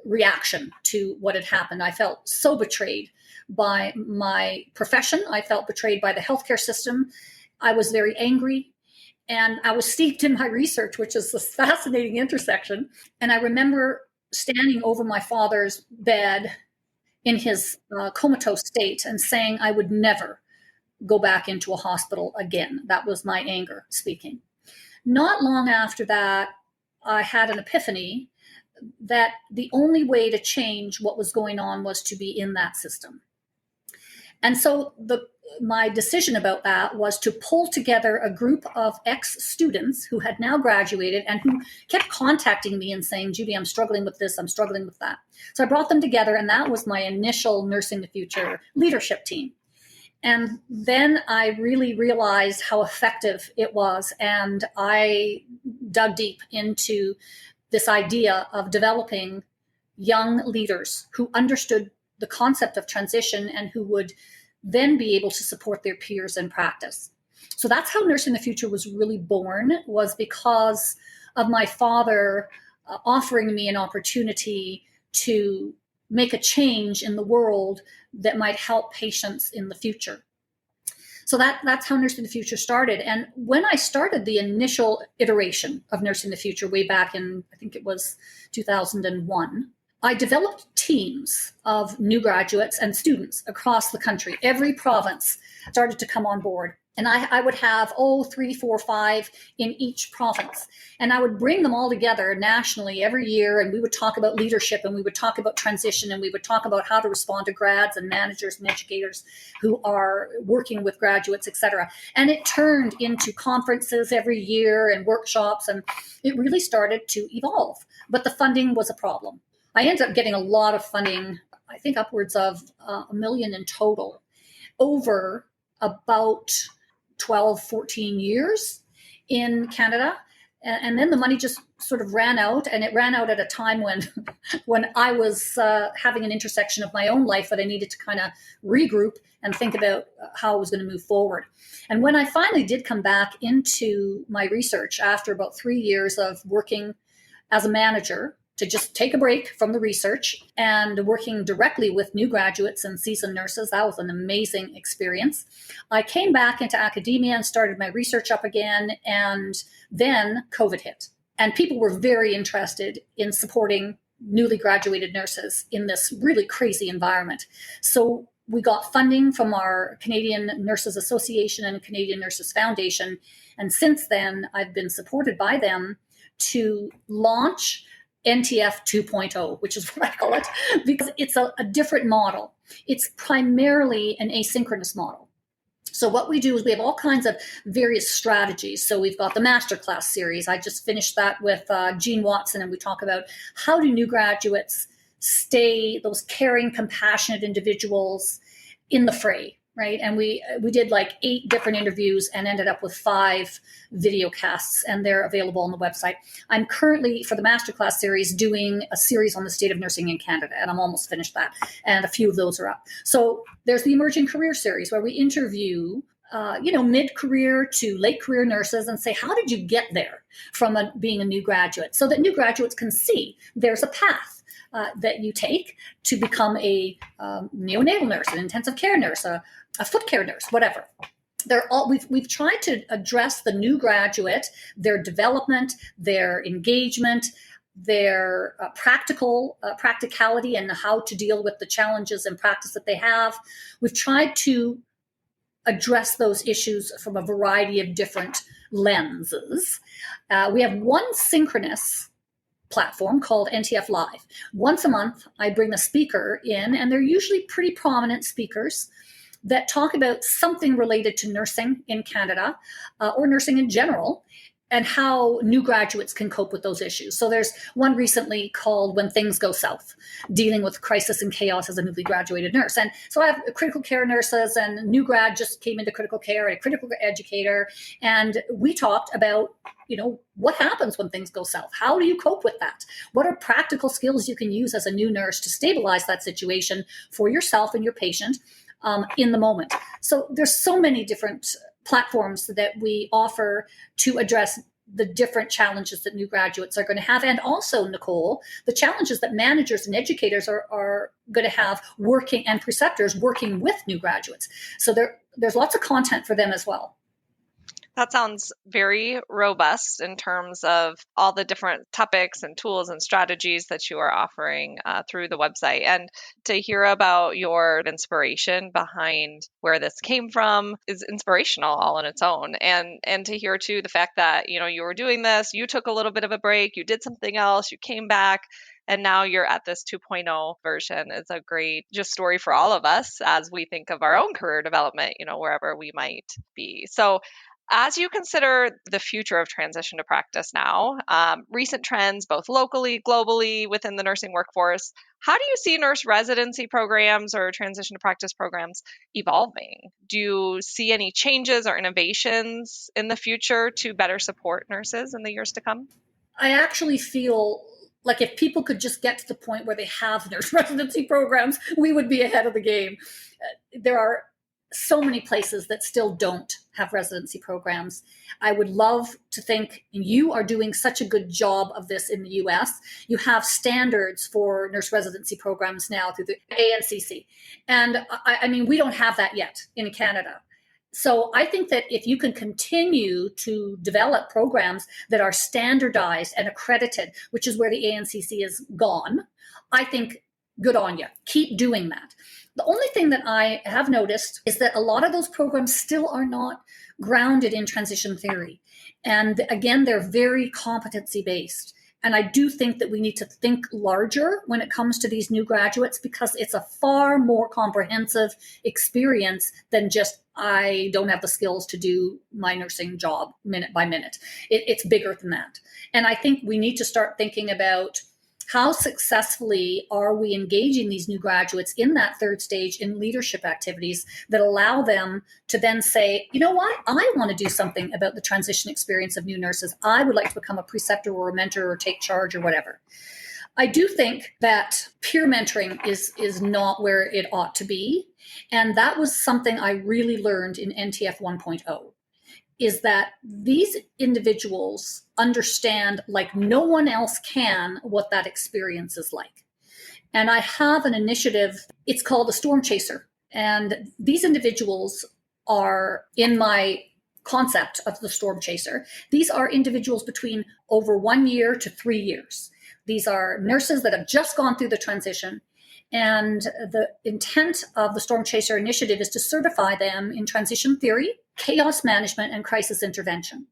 reaction to what had happened. I felt so betrayed by my profession. I felt betrayed by the healthcare system. I was very angry, and I was steeped in my research, which is this fascinating intersection. And I remember standing over my father's bed in his comatose state and saying I would never go back into a hospital again. That was my anger speaking. Not long after that, I had an epiphany that the only way to change what was going on was to be in that system. And so my decision about that was to pull together a group of ex-students who had now graduated and who kept contacting me and saying, Judy, I'm struggling with this, I'm struggling with that. So I brought them together, and that was my initial Nursing the Future leadership team. And then I really realized how effective it was. And I dug deep into this idea of developing young leaders who understood the concept of transition and who would then be able to support their peers in practice. So that's how Nursing the Future was really born, was because of my father offering me an opportunity to make a change in the world that might help patients in the future. So that's how Nursing the Future started. And when I started the initial iteration of Nursing the Future way back in, I think it was 2001, I developed teams of new graduates and students across the country. Every province started to come on board. And I would have, 3, 4, 5 in each province. And I would bring them all together nationally every year. And we would talk about leadership, and we would talk about transition, and we would talk about how to respond to grads and managers and educators who are working with graduates, et cetera. And it turned into conferences every year and workshops, and it really started to evolve. But the funding was a problem. I ended up getting a lot of funding, I think upwards of $1 million in total, over about 12, 14 years. in Canada. And then the money just sort of ran out, and it ran out at a time when when I was having an intersection of my own life that I needed to kind of regroup and think about how I was going to move forward. And when I finally did come back into my research after about 3 years of working as a manager, to just take a break from the research and working directly with new graduates and seasoned nurses. That was an amazing experience. I came back into academia and started my research up again, and then COVID hit. And people were very interested in supporting newly graduated nurses in this really crazy environment. So we got funding from our Canadian Nurses Association and Canadian Nurses Foundation. And since then, I've been supported by them to launch NTF 2.0, which is what I call it, because it's a different model. It's primarily an asynchronous model. So what we do is we have all kinds of various strategies. So we've got the masterclass series. I just finished that with Jean Watson, and we talk about how do new graduates stay those caring, compassionate individuals in the fray, right? And we did like 8 different interviews and ended up with 5 video casts, and they're available on the website. I'm currently, for the masterclass series, doing a series on the state of nursing in Canada, and I'm almost finished that, and a few of those are up. So there's the emerging career series where we interview mid-career to late career nurses and say, how did you get there from being a new graduate, so that new graduates can see there's a path that you take to become a neonatal nurse, an intensive care nurse, a foot care nurse, whatever. We've tried to address the new graduate, their development, their engagement, their practicality, and how to deal with the challenges in practice that they have. We've tried to address those issues from a variety of different lenses. We have one synchronous platform called NTF Live. Once a month, I bring a speaker in, and they're usually pretty prominent speakers that talk about something related to nursing in Canada or nursing in general, and how new graduates can cope with those issues. So there's one recently called When Things Go South, dealing with crisis and chaos as a newly graduated nurse. And so I have critical care nurses, and new grad just came into critical care, and a critical educator. And we talked about, what happens when things go south? How do you cope with that? What are practical skills you can use as a new nurse to stabilize that situation for yourself and your patient in the moment? So there's so many different platforms that we offer to address the different challenges that new graduates are going to have. And also, Nicole, the challenges that managers and educators are going to have working, and preceptors working with new graduates. So there's lots of content for them as well. That sounds very robust in terms of all the different topics and tools and strategies that you are offering through the website. And to hear about your inspiration behind where this came from is inspirational all on its own. And to hear too the fact that, you were doing this, you took a little bit of a break, you did something else, you came back, and now you're at this 2.0 version. It's a great just story for all of us as we think of our own career development, wherever we might be. So as you consider the future of transition to practice now, recent trends, both locally, globally, within the nursing workforce, how do you see nurse residency programs or transition to practice programs evolving? Do you see any changes or innovations in the future to better support nurses in the years to come? I actually feel like if people could just get to the point where they have nurse residency programs, we would be ahead of the game. There are so many places that still don't have residency programs. I would love to think, and you are doing such a good job of this in the US, you have standards for nurse residency programs now through the ANCC. And I mean, we don't have that yet in Canada. So I think that if you can continue to develop programs that are standardized and accredited, which is where the ANCC is gone, I think good on you. Keep doing that. The only thing that I have noticed is that a lot of those programs still are not grounded in transition theory. And again, they're very competency-based. And I do think that we need to think larger when it comes to these new graduates, because it's a far more comprehensive experience than just, I don't have the skills to do my nursing job minute by minute. It's bigger than that. And I think we need to start thinking about How successfully are we engaging these new graduates in that third stage in leadership activities that allow them to then say, you know what, I want to do something about the transition experience of new nurses. I would like to become a preceptor or a mentor or take charge or whatever. I do think that peer mentoring is not where it ought to be. And that was something I really learned in NTF 1.0, is that these individuals understand like no one else can what that experience is like. And I have an initiative, it's called the Storm Chaser. And these individuals are in my concept of the Storm Chaser. These are individuals between over 1 year to 3 years. These are nurses that have just gone through the transition. And the intent of the Storm Chaser initiative is to certify them in transition theory, chaos management, and crisis intervention.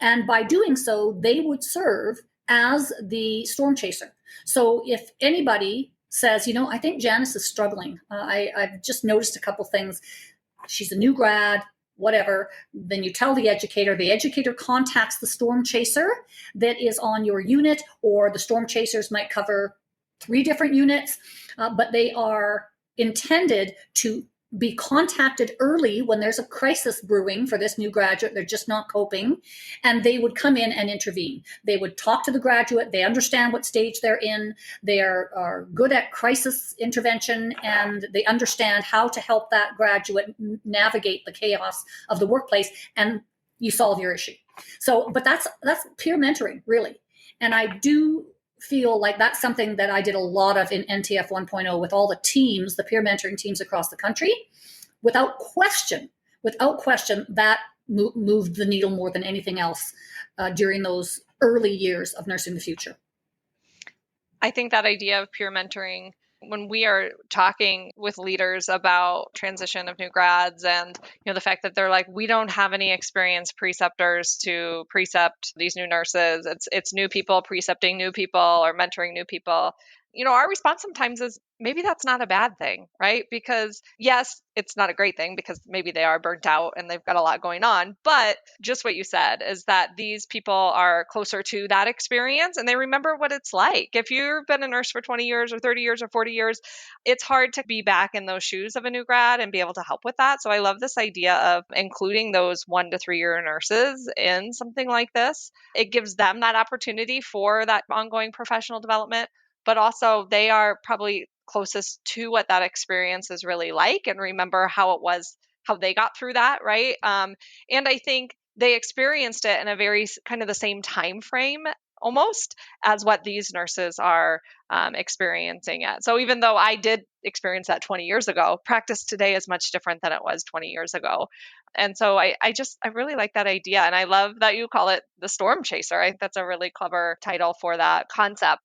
And by doing so, they would serve as the Storm Chaser. So if anybody says, you know, I think Janice is struggling, I've just noticed a couple things. She's a new grad, whatever. Then you tell the educator contacts the Storm Chaser that is on your unit, or the Storm Chasers might cover 3 different units, but they are intended to be contacted early when there's a crisis brewing for this new graduate. They're just not coping, and they would come in and intervene. They would talk to the graduate. They understand what stage they're in. They are good at crisis intervention, and they understand how to help that graduate navigate the chaos of the workplace, and you solve your issue. So, but that's peer mentoring, really. And I do feel like that's something that I did a lot of in NTF 1.0 with all the teams, the peer mentoring teams across the country. Without question, that moved the needle more than anything else during those early years of Nursing the Future. I think that idea of peer mentoring, when we are talking with leaders about transition of new grads and the fact that they're like, we don't have any experienced preceptors to precept these new nurses, it's new people precepting new people or mentoring new people, our response sometimes is maybe that's not a bad thing, right? Because yes, it's not a great thing because maybe they are burnt out and they've got a lot going on. But just what you said is that these people are closer to that experience and they remember what it's like. If you've been a nurse for 20 years or 30 years or 40 years, it's hard to be back in those shoes of a new grad and be able to help with that. So I love this idea of including those 1 to 3 year nurses in something like this. It gives them that opportunity for that ongoing professional development, but also they are probably closest to what that experience is really like and remember how it was, how they got through that, right? And I think they experienced it in a very kind of the same time frame almost as what these nurses are experiencing it. So even though I did experience that 20 years ago, practice today is much different than it was 20 years ago. And so I really like that idea. And I love that you call it the Storm Chaser. I think that's a really clever title for that concept.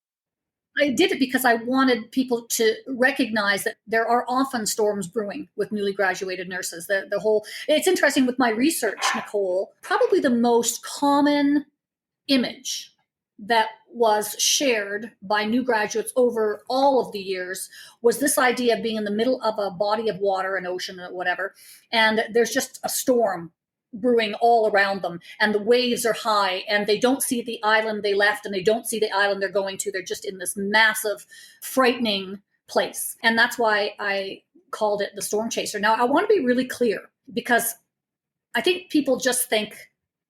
I did it because I wanted people to recognize that there are often storms brewing with newly graduated nurses. It's interesting with my research, Nicole, probably the most common image that was shared by new graduates over all of the years was this idea of being in the middle of a body of water, an ocean, or whatever, and there's just a storm brewing all around them and the waves are high and they don't see the island they left and they don't see the island they're going to. They're just in this massive, frightening place. And that's why I called it the Storm Chaser. Now, I want to be really clear because I think people just think,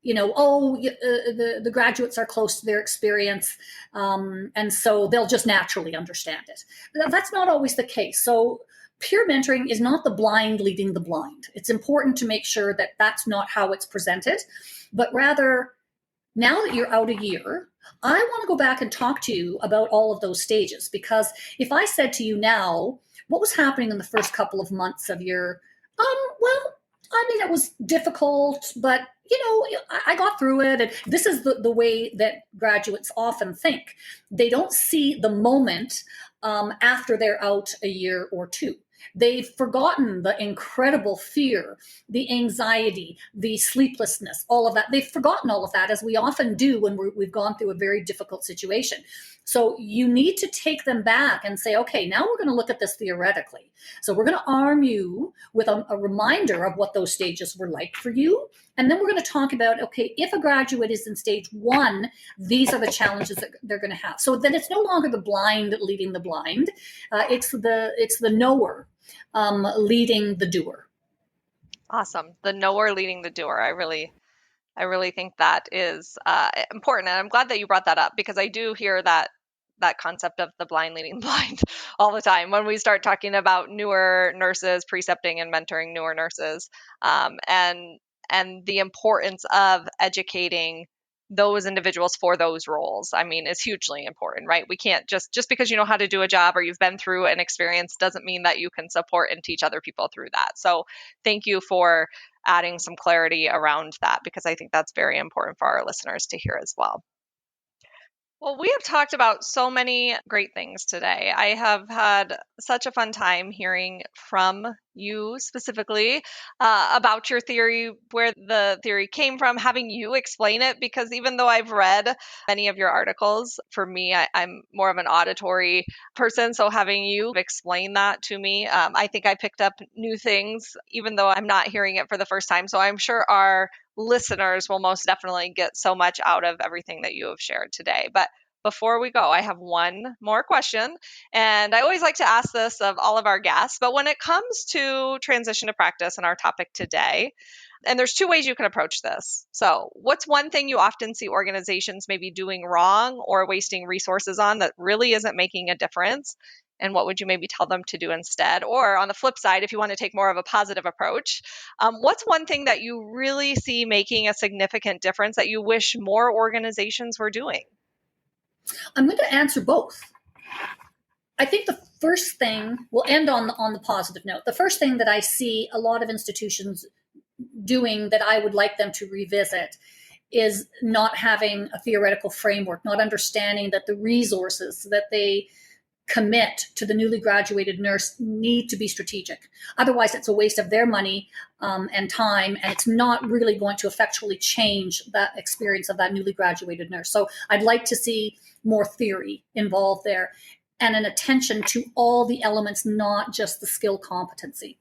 the graduates are close to their experience, and so they'll just naturally understand it. That's not always the case. So peer mentoring is not the blind leading the blind. It's important to make sure that that's not how it's presented, but rather, now that you're out a year, I want to go back and talk to you about all of those stages. Because if I said to you now, what was happening in the first couple of months of your, it was difficult, but I got through it. And this is the way that graduates often think. They don't see the moment after they're out a year or two. They've forgotten the incredible fear, the anxiety, the sleeplessness, all of that. They've forgotten all of that, as we often do when we've gone through a very difficult situation. So you need to take them back and say, okay, now we're going to look at this theoretically. So we're going to arm you with a reminder of what those stages were like for you. And then we're going to talk about, okay, if a graduate is in stage 1, these are the challenges that they're going to have. So then it's no longer the blind leading the blind. It's the knower leading the doer. Awesome. The knower leading the doer. I really think that is important. And I'm glad that you brought that up, because I do hear that concept of the blind leading the blind all the time when we start talking about newer nurses, precepting and mentoring newer nurses, and the importance of educating those individuals for those roles. I mean, is hugely important, right? We can't just because you know how to do a job or you've been through an experience doesn't mean that you can support and teach other people through that. So thank you for adding some clarity around that, because I think that's very important for our listeners to hear as well. Well, we have talked about so many great things today. I have had such a fun time hearing from you specifically about your theory, where the theory came from, having you explain it, because even though I've read many of your articles, for me, I'm more of an auditory person. So having you explain that to me, I think I picked up new things, even though I'm not hearing it for the first time. So I'm sure our listeners will most definitely get so much out of everything that you have shared today. But before we go, I have one more question. And I always like to ask this of all of our guests. But when it comes to transition to practice and our topic today, and there's 2 ways you can approach this. So, what's one thing you often see organizations maybe doing wrong or wasting resources on that really isn't making a difference? And what would you maybe tell them to do instead? Or on the flip side, if you want to take more of a positive approach, what's one thing that you really see making a significant difference that you wish more organizations were doing? I'm going to answer both. I think the first thing, we'll end on the positive note. The first thing that I see a lot of institutions doing that I would like them to revisit is not having a theoretical framework, not understanding that the resources that they commit to the newly graduated nurse need to be strategic. Otherwise, it's a waste of their money and time, and it's not really going to effectually change that experience of that newly graduated nurse. So I'd like to see more theory involved there, and an attention to all the elements, not just the skill competency.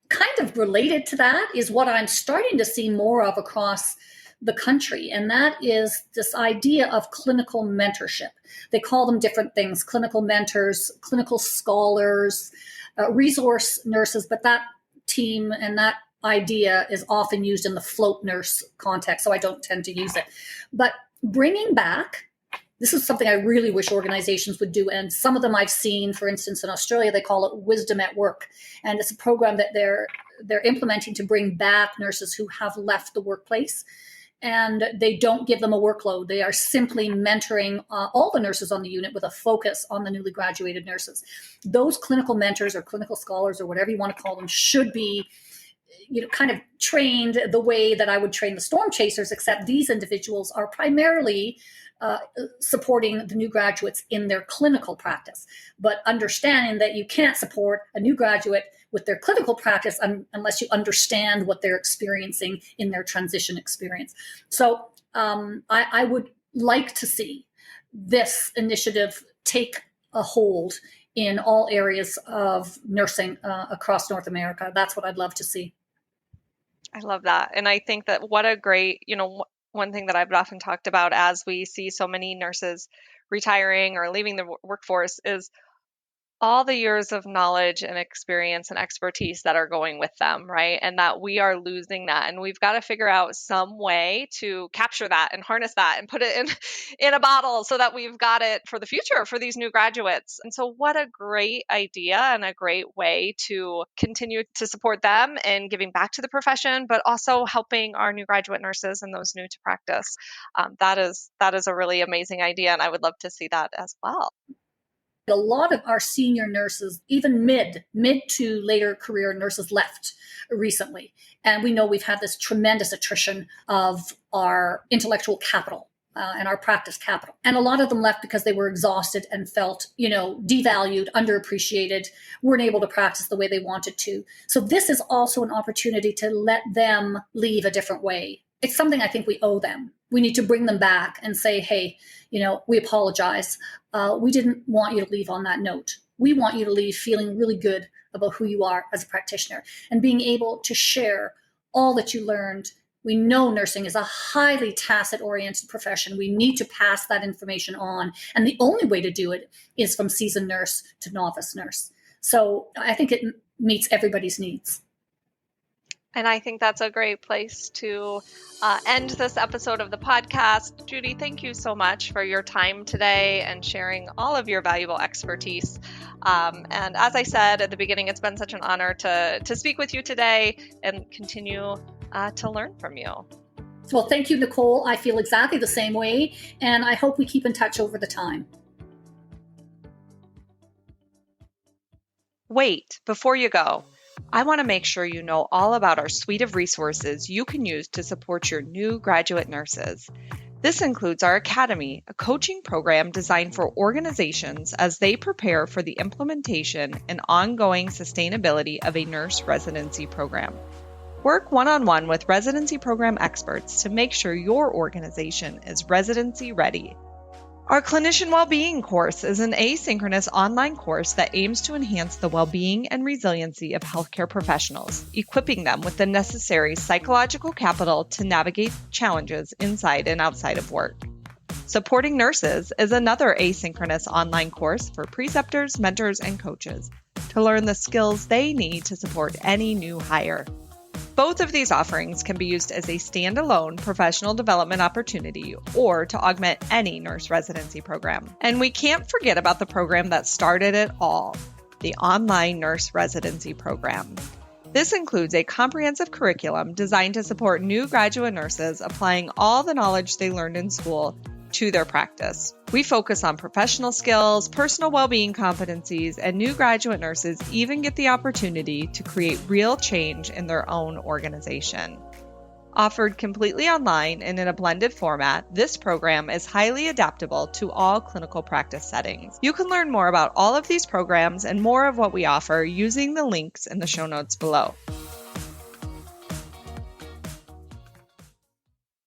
Kind of related to that is what I'm starting to see more of across the country, and that is this idea of clinical mentorship. They call them different things: clinical mentors, clinical scholars, resource nurses, but that team and that idea is often used in the float nurse context, so I don't tend to use it. But bringing back, this is something I really wish organizations would do, and some of them I've seen, for instance, in Australia, they call it Wisdom at Work, and it's a program that they're implementing to bring back nurses who have left the workplace. And they don't give them a workload. They are simply mentoring all the nurses on the unit with a focus on the newly graduated nurses. Those clinical mentors or clinical scholars or whatever you want to call them should be, kind of trained the way that I would train the storm chasers, except these individuals are primarily supporting the new graduates in their clinical practice, but understanding that you can't support a new graduate with their clinical practice unless you understand what they're experiencing in their transition experience. So I would like to see this initiative take a hold in all areas of nursing across North America. That's what I'd love to see. I love that. And I think that what a great, one thing that I've often talked about as we see so many nurses retiring or leaving the workforce is all the years of knowledge and experience and expertise that are going with them, right? And that we are losing that. And we've got to figure out some way to capture that and harness that and put it in a bottle so that we've got it for the future for these new graduates. And so what a great idea and a great way to continue to support them and giving back to the profession, but also helping our new graduate nurses and those new to practice. That is a really amazing idea. And I would love to see that as well. A lot of our senior nurses, even mid to later career nurses, left recently. And we know we've had this tremendous attrition of our intellectual capital and our practice capital. And a lot of them left because they were exhausted and felt, devalued, underappreciated, weren't able to practice the way they wanted to. So this is also an opportunity to let them leave a different way. It's something I think we owe them. We need to bring them back and say, hey, we apologize. We didn't want you to leave on that note. We want you to leave feeling really good about who you are as a practitioner and being able to share all that you learned. We know nursing is a highly tacit-oriented profession. We need to pass that information on. And the only way to do it is from seasoned nurse to novice nurse. So I think it meets everybody's needs. And I think that's a great place to end this episode of the podcast. Judy, thank you so much for your time today and sharing all of your valuable expertise. And as I said at the beginning, it's been such an honor to speak with you today and continue to learn from you. Well, thank you, Nicole. I feel exactly the same way, and I hope we keep in touch over the time. Wait, before you go, I want to make sure you know all about our suite of resources you can use to support your new graduate nurses. This includes our Academy, a coaching program designed for organizations as they prepare for the implementation and ongoing sustainability of a nurse residency program. Work one-on-one with residency program experts to make sure your organization is residency ready. Our Clinician Wellbeing course is an asynchronous online course that aims to enhance the well-being and resiliency of healthcare professionals, equipping them with the necessary psychological capital to navigate challenges inside and outside of work. Supporting Nurses is another asynchronous online course for preceptors, mentors, and coaches to learn the skills they need to support any new hire. Both of these offerings can be used as a standalone professional development opportunity or to augment any nurse residency program. And we can't forget about the program that started it all, the online nurse residency program. This includes a comprehensive curriculum designed to support new graduate nurses applying all the knowledge they learned in school to their practice. We focus on professional skills, personal well-being competencies, and new graduate nurses even get the opportunity to create real change in their own organization. Offered completely online and in a blended format, this program is highly adaptable to all clinical practice settings. You can learn more about all of these programs and more of what we offer using the links in the show notes below.